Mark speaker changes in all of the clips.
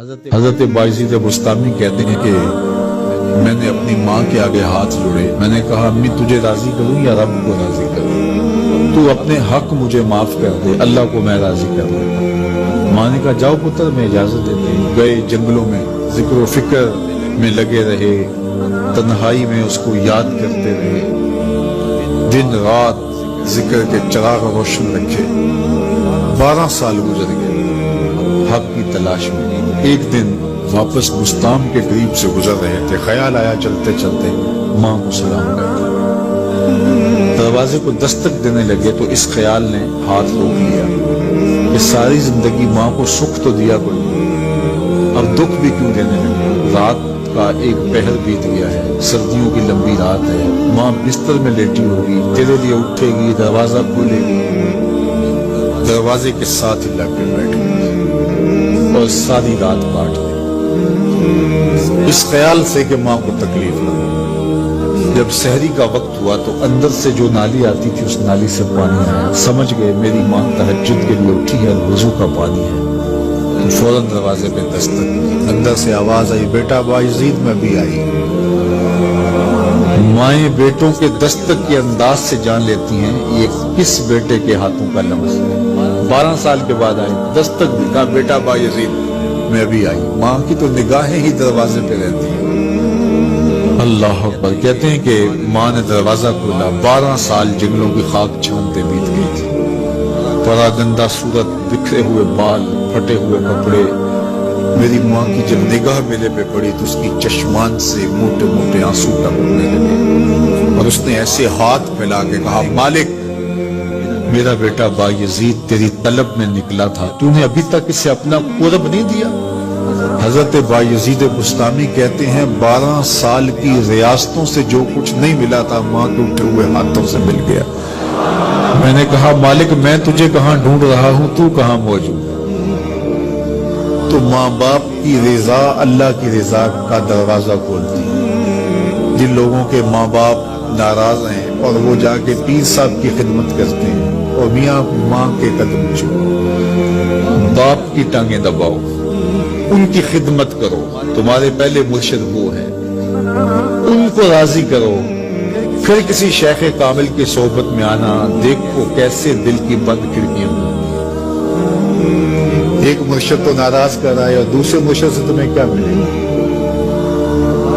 Speaker 1: حضرت بایزید بستامی کہتے ہیں کہ میں نے اپنی ماں کے آگے ہاتھ جوڑے، میں نے کہا امی تجھے راضی کروں یا رب کو راضی کروں؟ تو اپنے حق مجھے معاف کر دے، اللہ کو میں راضی کر دوں۔ ماں نے کہا جاؤ پتر میں اجازت دیتے ہیں۔ گئے جنگلوں میں ذکر و فکر میں لگے رہے، تنہائی میں اس کو یاد کرتے رہے، دن رات ذکر کے چراغ روشن رکھے۔ 12 سال گزر گئے حق کی تلاش میں۔ ایک دن واپس بستان کے قریب سے گزر رہے تھے، خیال آیا چلتے چلتے ماں کو سلام کر دروازے کو دستک دینے لگے تو اس خیال نے ہاتھ روک لیا کہ ساری زندگی ماں کو سکھ تو دیا کوئی، اب دکھ بھی کیوں دینے لگے؟ رات کا ایک پہر بیت گیا ہے، سردیوں کی لمبی رات ہے، ماں بستر میں لیٹی ہوگی، تیرے لیے اٹھے گی، دروازہ کھولے گی، دروازے کے ساتھ ہی لگ کے بیٹھ گئی اور ساری رات کاٹ دی اس خیال سے کہ ماں کو تکلیف نہ ہو۔ جب سحری کا وقت ہوا تو اندر سے جو نالی آتی تھی اس نالی سے پانی آیا، سمجھ گئے میری ماں تہجد کے لیے اٹھی ہے، وضو کا پانی ہے۔ فوراً دروازے پہ دستک، اندر سے آواز آئی بیٹا بایزید میں بھی آئی۔ مائیں بیٹوں کے دستک کے انداز سے جان لیتی ہیں یہ کس بیٹے کے ہاتھوں کا لمس ہے۔ 12 سال کے بعد آئی، دستک بھی، کہا بیٹا بایزید میں بھی آئی۔ ماں کی تو نگاہیں ہی دروازے پہ رہتی ہیں۔ اللہ اکبر۔ کہتے ہیں کہ ماں نے دروازہ کھولا، 12 سال جنگلوں کی خاک چھانتے بیت گئی تھی۔ پراگندہ صورت، بکھرے ہوئے بال، پھٹے ہوئے کپڑے۔ میری ماں کی جب نگاہ میرے پہ پڑی تو اس کی چشمان سے موٹے موٹے آنسو ٹپکنے لگے اور اس نے ایسے ہاتھ پھیلا کے کہا مالک میرا بیٹا بایزید تیری طلب میں نکلا تھا، تو نے ابھی تک اسے اپنا قرب نہیں دیا۔ حضرت بایزید بستامی کہتے ہیں 12 سال کی ریاستوں سے جو کچھ نہیں ملا تھا ماں کے اٹھے ہوئے ہاتھوں سے مل گیا۔ میں نے کہا مالک میں تجھے کہاں ڈھونڈ رہا ہوں، تو کہاں موجود؟ تو ماں باپ کی رضا اللہ کی رضا کا دروازہ کھولتی ہے۔ جن لوگوں کے ماں باپ ناراض ہیں اور وہ جا کے پیر صاحب کی خدمت کرتے ہیں اور میاں ماں کے قدم چومو، باپ کی ٹانگیں دباؤ، ان کی خدمت کرو، تمہارے پہلے مرشد وہ ہے، ان کو راضی کرو، پھر کسی شیخ کامل کی صحبت میں آنا، دیکھو کیسے دل کی بند کھڑکیاں۔ ایک مرشد تو ناراض کر رہا ہے اور دوسرے مرشد سے تمہیں کیا ملے گا؟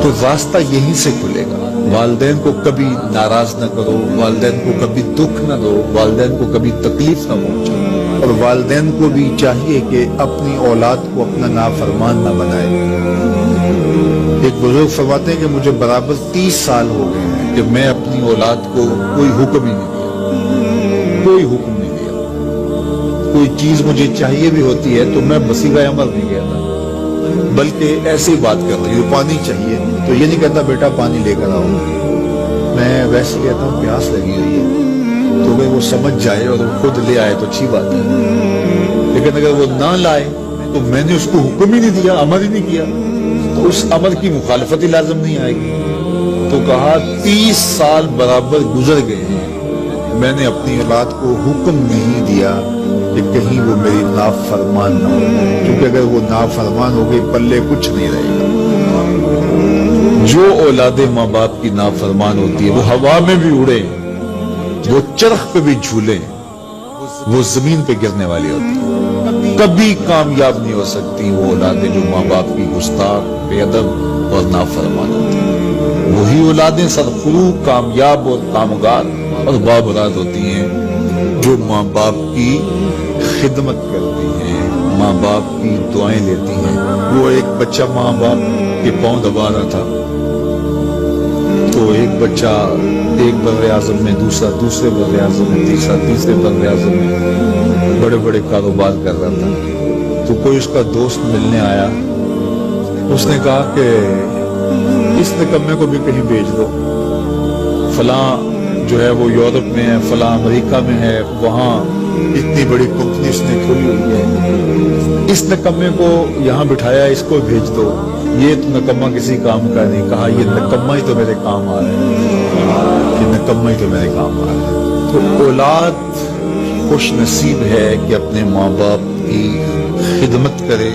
Speaker 1: تو راستہ یہیں سے کھلے گا۔ والدین کو کبھی ناراض نہ کرو، والدین کو کبھی دکھ نہ دو، والدین کو کبھی تکلیف نہ پہنچاؤ، اور والدین کو بھی چاہیے کہ اپنی اولاد کو اپنا نافرمان نہ بنائے۔ ایک بزرگ فرماتے ہیں کہ مجھے برابر 30 سال ہو گئے ہیں کہ میں اپنی اولاد کو کوئی حکم ہی نہیں دیا، کوئی حکم نہیں دیا۔ کوئی چیز مجھے چاہیے بھی ہوتی ہے تو میں بصیغہ عمل نہیں کہتا، بلکہ ایسی بات کرتا ہوں پانی چاہیے تو یہ نہیں کہتا بیٹا پانی لے کر آؤ، میں ویسے کہتا ہوں پیاس لگی ہوئی ہے، تو اگر وہ سمجھ جائے اور خود لے آئے تو اچھی بات ہے، لیکن اگر وہ نہ لائے تو میں نے اس کو حکم ہی نہیں دیا، عمل ہی نہیں کیا، تو اس عمل کی مخالفت ہی لازم نہیں آئے گی۔ تو کہا 30 سال برابر گزر گئے ہیں، میں نے اپنی اولاد کو حکم نہیں دیا کہ کہیں وہ میری نافرمان نہ ہو، کیونکہ اگر وہ نافرمان ہو گئی پلے کچھ نہیں رہے گا۔ جو اولاد ماں باپ کی نافرمان ہوتی ہے وہ ہوا میں بھی اڑے، وہ چرخ پہ بھی جھولے، وہ زمین پہ گرنے والی ہوتی ہے، کبھی کامیاب نہیں ہو سکتی وہ اولادیں جو ماں باپ کی گستاخ، بے ادب اور نافرمان ہوتی ہیں۔ وہی اولادیں سرفروغ، کامیاب اور کامگار اور بابرات ہوتی ہیں جو ماں باپ کی خدمت کرتی ہیں، ماں باپ کی دعائیں لیتی ہیں۔ وہ ایک بچہ ماں باپ کے پاؤں دبا رہا تھا تو ایک بچہ ایک بر اعظم میں، دوسرے بر اعظم میں، تیسرے بر اعظم میں بڑے بڑے کاروبار کر رہا تھا۔ تو کوئی اس کا دوست ملنے آیا، اس نے کہا کہ اس نکمے کو بھی کہیں بھیج دو، فلاں جو ہے وہ یورپ میں ہے، فلاں امریکہ میں ہے، وہاں اتنی بڑی کمپنی اس نے کھولی ہوئی ہے، اس نکمے کو یہاں بٹھایا، اس کو بھیج دو، یہ تو نکمہ کسی کام کا نہیں۔ کہا یہ نکمہ ہی تو میرے کام آ رہا ہے، یہ نکمہ ہی تو میرے کام آ رہا ہے۔ تو اولاد خوش نصیب ہے کہ اپنے ماں باپ کی خدمت کرے،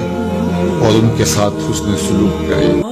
Speaker 1: اور ان کے ساتھ حسن سلوک کریں.